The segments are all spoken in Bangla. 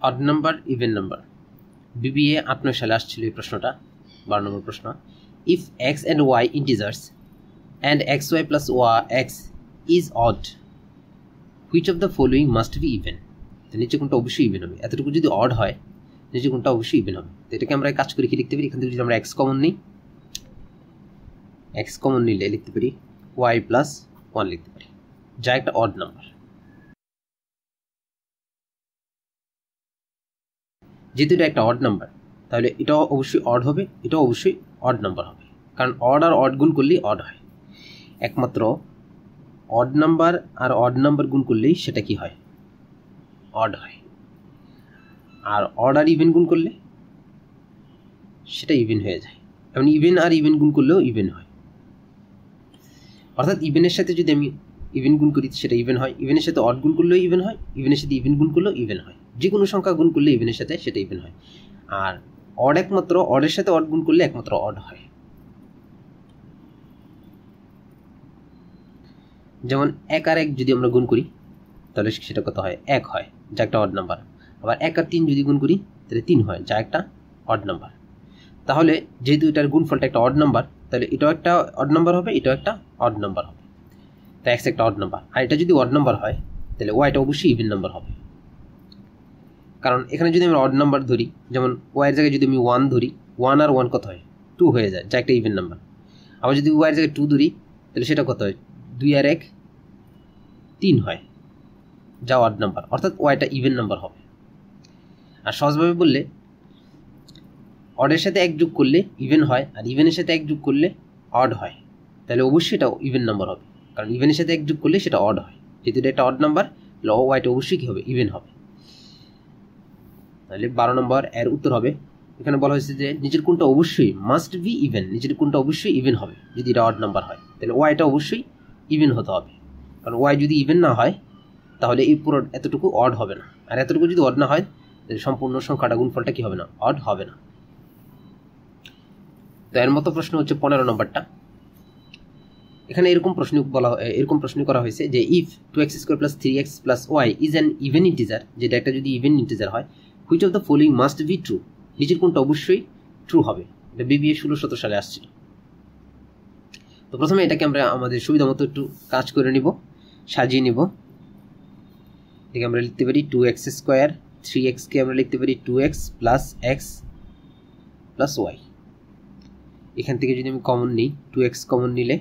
Odd number even number BBA 8 সালে আসছিল এই প্রশ্নটা 12 নম্বর প্রশ্ন if x and y integers and x y plus x is odd which of the following must be even. তো নিচে কোনটা অবশ্যই ইভেন হবে, এতটুকু যদি অড হয় নিচে কোনটা অবশ্যই ইভেন হবে। তো এটাকে আমরা কাজ করে কি লিখতে পারি, এখান থেকে যদি আমরা এক্স কমন নিই, এক্স কমন নিলে লিখতে পারি ওয়াই প্লাস 1 লিখতে পারি, যা একটা অড নাম্বার। যেহেতু এটা একটা অড নাম্বার তাহলে এটাও অবশ্যই অড হবে, এটাও অবশ্যই অড নাম্বার হবে, কারণ অড আর অড গুণ করলেই অড হয়। একমাত্র অড নাম্বার আর অড নাম্বার গুণ করলেই সেটা কি হয়, অড হয়। আর অড আর ইভেন গুণ করলে সেটা ইভেন হয়ে যায়, এমন ইভেন আর ইভেন গুণ করলেও ইভেন হয়। অর্থাৎ ইভেনের সাথে যদি আমি ইভেন গুণ করি সেটা ইভেন হয়, ইভেনের সাথে অড গুণ করলেও ইভেন হয়, ইভেনের সাথে ইভেন গুণ করলেও ইভেন হয়। যে কোনো সংখ্যা গুণ করলে ইভেনের সাথে সেটা ইভেন হয়। আর অড একমাত্র অডের সাথে অড গুণ করলে একমাত্র অড হয়। যেমন 1 আর 1 যদি আমরা গুণ করি তাহলে সেটা কত হয়, 1 হয়, যা একটা অড নাম্বার। আবার 1 আর 3 যদি গুণ করি তাহলে 3 হয়, যা একটা অড নাম্বার। তাহলে যেহেতু এটার গুণফলটা একটা অড নাম্বার তাহলে এটাও একটা অড নাম্বার হবে, এটাও একটা অড নাম্বার হবে। তাই এক্স একটা অড নাম্বার, আর এটা যদি অড নাম্বার হয় তাহলে ওয়াইটা অবশ্যই ইভেন নাম্বার হবে। কারণ এখানে যদি আমরা অড নাম্বার ধরি, যেমন ওয়াইয়ের জায়গায় যদি আমি 1 ধরি, 1 আর 1 কত হয়, 2 হয়ে যায়, যা একটা ইভেন নাম্বার। আবার যদি ওয়াইয়ের জায়গায় 2 ধরি তাহলে সেটা কত হয়, 2 আর 1 3 হয়, যা অড নাম্বার, অর্থাৎ ওয়াইটা ইভেন নাম্বার হবে। আর সহজভাবে বললে অডের সাথে 1 যোগ করলে ইভেন হয়, আর ইভেনের সাথে 1 যোগ করলে অড হয়, তাহলে অবশ্যই এটা ইভেন নাম্বার হবে। কারণ ইভেনের সাথে 1 যোগ করলে সেটা অড হয়, যেহেতু এটা একটা অড নাম্বার ওয়াইটা অবশ্যই কী হবে, ইভেন হবে। তাহলে 12 নম্বর এর উত্তর হবে, এখানে বলা হয়েছে যে নিচের কোনটা অবশ্যই মাস্ট বি ইভেন, নিচের কোনটা অবশ্যই ইভেন হবে। যদি এটা অড নাম্বার হয় তাহলে ওয়াইটা অবশ্যই ইভেন হতে হবে, কারণ ওয়াই যদি ইভেন না হয় তাহলে এই পুরো এতটুকু অড হবে না, আর এতটুকু যদি অড না হয় তাহলে সম্পূর্ণ সংখ্যাটা গুণফলটা কি হবে না, অড হবে না। তো এর মতো প্রশ্ন হচ্ছে 15 নম্বরটা। এখানে এরকম প্রশ্ন করা হয়েছে যে if 2x² + 3x + y is an even integer, যেটা একটা যদি ইভেন ইন্টিজার হয়, which of the following must be true, নিচের কোনটা অবশ্যই ট্রু হবে। এটা বিবিএ 16 সালে আসছিল। তো প্রথমে এটাকে আমরা আমাদের সুবিধা মতো একটু কাজ করে নিব, সাজিয়ে নিব। এটাকে আমরা লিখতে পারি 2x², 3x কে আমরা লিখতে পারি 2x + x + y। এখান থেকে যদি আমি কমন নিই, 2x কমন নিলে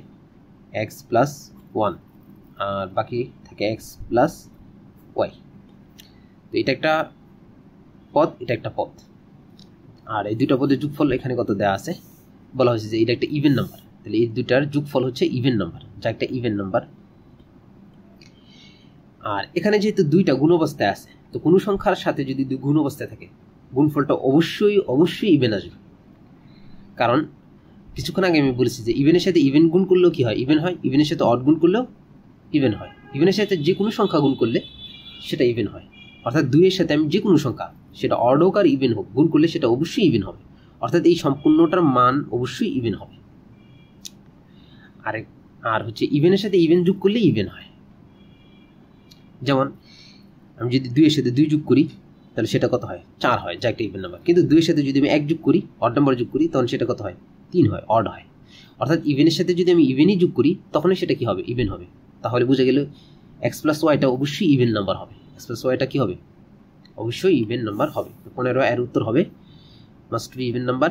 x + 1, আর বাকি থাকে x + y। তো এটা একটা পদ, এটা একটা পদ, আর এই দুটো পদের যোগফল এখানে কত দেওয়া আছে, বলা হয়েছে যে এটা একটা ইভেন নাম্বার, তাহলে এই দুটার যোগফল হচ্ছে ইভেন নাম্বার, যা একটা ইভেন নাম্বার। আর এখানে যেহেতু দুইটা গুণ অবস্থায় আছে, তো কোনো সংখ্যার সাথে যদি দুই গুণ অবস্থায় থাকে গুণফলটা অবশ্যই ইভেন আসবে। কারণ কিছুক্ষণ আগে আমি বলেছি যে ইভেনের সাথে ইভেন গুণ করলেও কি হয়, ইভেন হয়, ইভেনের সাথে অড গুণ করলেও ইভেন হয়, ইভেনের সাথে যে কোনো সংখ্যা গুণ করলে সেটা ইভেন হয়। অর্থাৎ 2 এর সাথে আমি যে কোনো সংখ্যা, সেটা অড হোক আর ইভেন হোক, গুণ করলে সেটা অবশ্যই ইভেন হবে, অর্থাৎ এই সম্পূর্ণটার মান অবশ্যই ইভেন হবে। আর হচ্ছে ইভেনের সাথে ইভেন যোগ করলে ইভেন হয়। যেমন আমি যদি 2 এর সাথে 2 যোগ করি তাহলে সেটা কত হয়, 4 হয়, যা একটা ইভেন নাম্বার। কিন্তু 2 এর সাথে যদি আমি 1 যোগ করি, অড নাম্বার যোগ করি, তখন সেটা কত হয়, 3 হয়, অড হয়। অর্থাৎ ইভেনের সাথে যদি আমি ইভেনই যোগ করি তখনই সেটা কি হবে, ইভেন হবে। তাহলে বুঝে গেল x + yটা অবশ্যই ইভেন নাম্বার হবে, x + yটা কি হবে, অবশ্যই ইভেন নাম্বার হবে। 15 এর উত্তর হবে must be even number,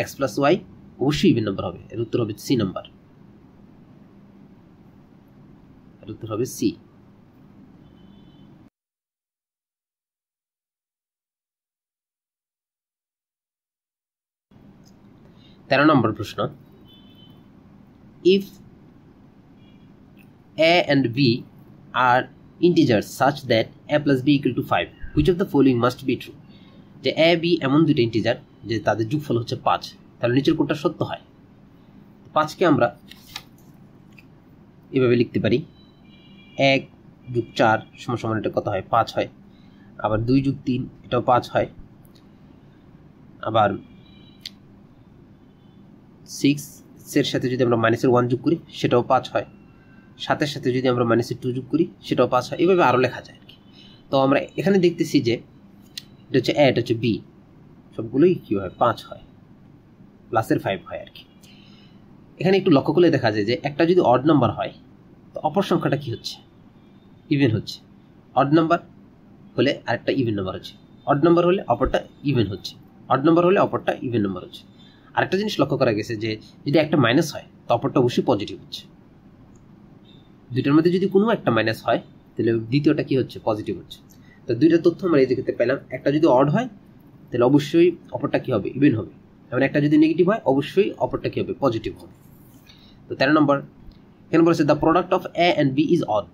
x + y অবশ্যই ইভেন নাম্বার হবে। এর উত্তর হবে সি নাম্বার, এর উত্তর হবে সি। তেরো নম্বর প্রশ্ন, if a and b are integers such that a + b = 5, which of the following must be true? যে a b এমন দুটো ইন্টিজার যে তাদের যোগফল হচ্ছে 5, তাহলে নিচের কোনটা সত্য হয়। 5কে আমরা এভাবে লিখতে পারি 1 + 4 = এটা কত হয়, 5 হয়। আবার 2 + 3 এটাও 5 হয়। আবার 6 এর সাথে যদি আমরা -1 যোগ করি সেটাও 5 হয়। 7 এর সাথে যদি আমরা -2 যোগ করি সেটাও 5 হয়। এভাবে আরও লেখা যায় আর কি। তো আমরা এখানে দেখতেছি যে এটা হচ্ছে এ, এটা হচ্ছে বি, সবগুলোই কি হয় 5 হয়, প্লাসের 5 হয় আর কি। এখানে একটু লক্ষ্য করলে দেখা যায় যে একটা যদি অড নাম্বার হয় তো অপর সংখ্যাটা কি হচ্ছে, ইভেন হচ্ছে। অড নাম্বার হলে আরেকটা ইভেন নাম্বার হচ্ছে, অড নাম্বার হলে অপরটা ইভেন হচ্ছে, অড নাম্বার হলে অপরটা ইভেন নাম্বার হচ্ছে। আরেকটা জিনিস লক্ষ্য করা গেছে যে যদি একটা মাইনাস হয় তো অপরটা অবশ্যই পজিটিভ হচ্ছে। দুইটার মধ্যে যদি কোনো একটা মাইনাস হয় তাহলে দ্বিতীয়টা কি হচ্ছে, পজিটিভ হচ্ছে। তো দুইটা তথ্য আমরা এই ক্ষেত্রে পেলাম, একটা যদি অড হয় তাহলে অবশ্যই অপরটা কি হবে, ইভেন হবে, এবং একটা যদি নেগেটিভ হয় অবশ্যই অপরটা কি হবে, পজিটিভ হবে। তো 13 নম্বর এখানে বলেছে the product of a and b is odd.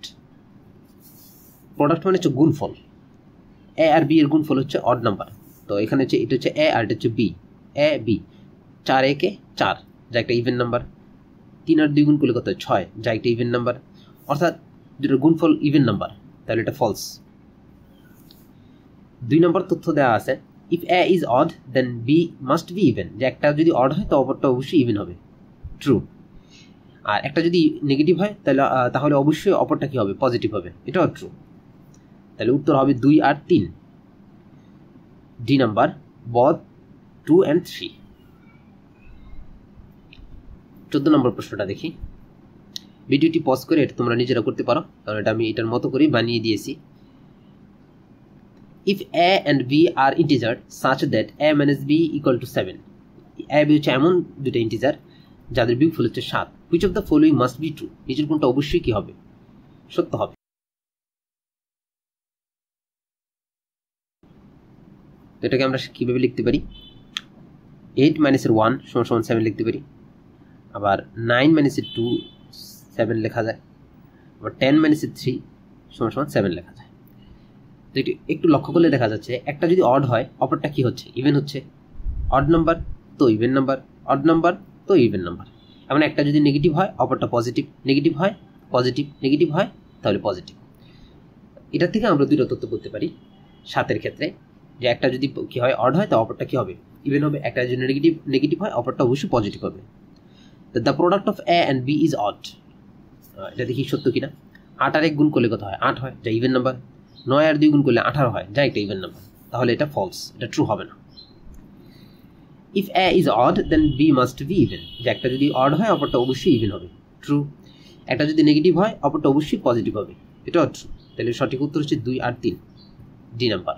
Product মানে হচ্ছে গুণফল, এ আর বি এর গুণফল হচ্ছে অড নাম্বার। তো এখানে হচ্ছে এটা হচ্ছে এ আর এটা হচ্ছে বি, এ বি, 4 একে 4 যা একটা ইভেন নাম্বার, 3 আর 2 গুণ করলে কত হয় 6 যা একটা ইভেন নাম্বার, অর্থাৎ দুটোর গুণফল ইভেন নাম্বার, তাহলে এটা ফলস। 2 নম্বর তথ্য দেওয়া আছে if a is odd then b must be even, যে একটা যদি অড হয় তো অপরটা অবশ্যই ইভেন হবে, ট্রু। আর একটা যদি নেগেটিভ হয় তাহলে অবশ্যই অপরটা কি হবে, পজিটিভ হবে, এটাও ট্রু। তাহলে উত্তর হবে 2 আর 3, ডি নাম্বার, both 2 and 3। 14 নম্বর প্রশ্নটা দেখি। ভিডিওটি পজ করে এটা তোমরা নিজেরা করতে পারো, কারণ এটা আমি এটার মতো করেই বানিয়ে দিয়েছি। If a and b are integer such that a minus b equal to 7, a b হচ্ছে এমন দুটো ইন্টিজার যাদের বিয়োগফল হচ্ছে 7, which of the following must be true, নিচের কোনটা অবশ্যই কি হবে, সত্য হবে। তো এটাকে আমরা কিভাবে লিখতে পারি, 8 মাইনাসের 1 সমান সমান 7 লিখতে পারি, আবার 9 মাইনাসের 2 7 লেখা যায়, আবার 10 মাইনাসের 3 সমান সমান 7 লেখা যায়। তো একটু লক্ষ্য করলে দেখা যাচ্ছে একটা যদি অড হয় অপরটা কি হচ্ছে, ইভেন হচ্ছে। অড নাম্বার তো ইভেন নাম্বার, অড নাম্বার তো ইভেন নাম্বার। এমন একটা যদি নেগেটিভ হয় অপরটা পজিটিভ, নেগেটিভ হয় পজিটিভ, নেগেটিভ হয় তাহলে পজিটিভ। এটা থেকে আমরা দুটো তথ্য করতে পারি 7 ক্ষেত্রে, যে একটা যদি কি হয় অড হয় তো অপরটা কি হবে, ইভেন হবে, একটা যদি নেগেটিভ হয় অপরটা অবশ্যই পজিটিভ হবে। The product of a and b is odd, এটা দেখি সত্য কিনা। 8 আর 1 গুণ করলে কত হয়, 8 হয়, যা ইভেন নাম্বার। 9 আর 2 গুণ করলে 18 হয়, যা একটা ইভেন নাম্বার, তাহলে এটা ফলস, এটা ট্রু হবে না। If a is odd then b must be even, যে একটা যদি অড হয় অপরটা অবশ্যই ইভেন হবে, ট্রু। একটা যদি নেগেটিভ হয় অপরটা অবশ্যই পজিটিভ হবে, এটাও ট্রু। তাহলে সঠিক উত্তর হচ্ছে 2 আর 3, ডি নাম্বার।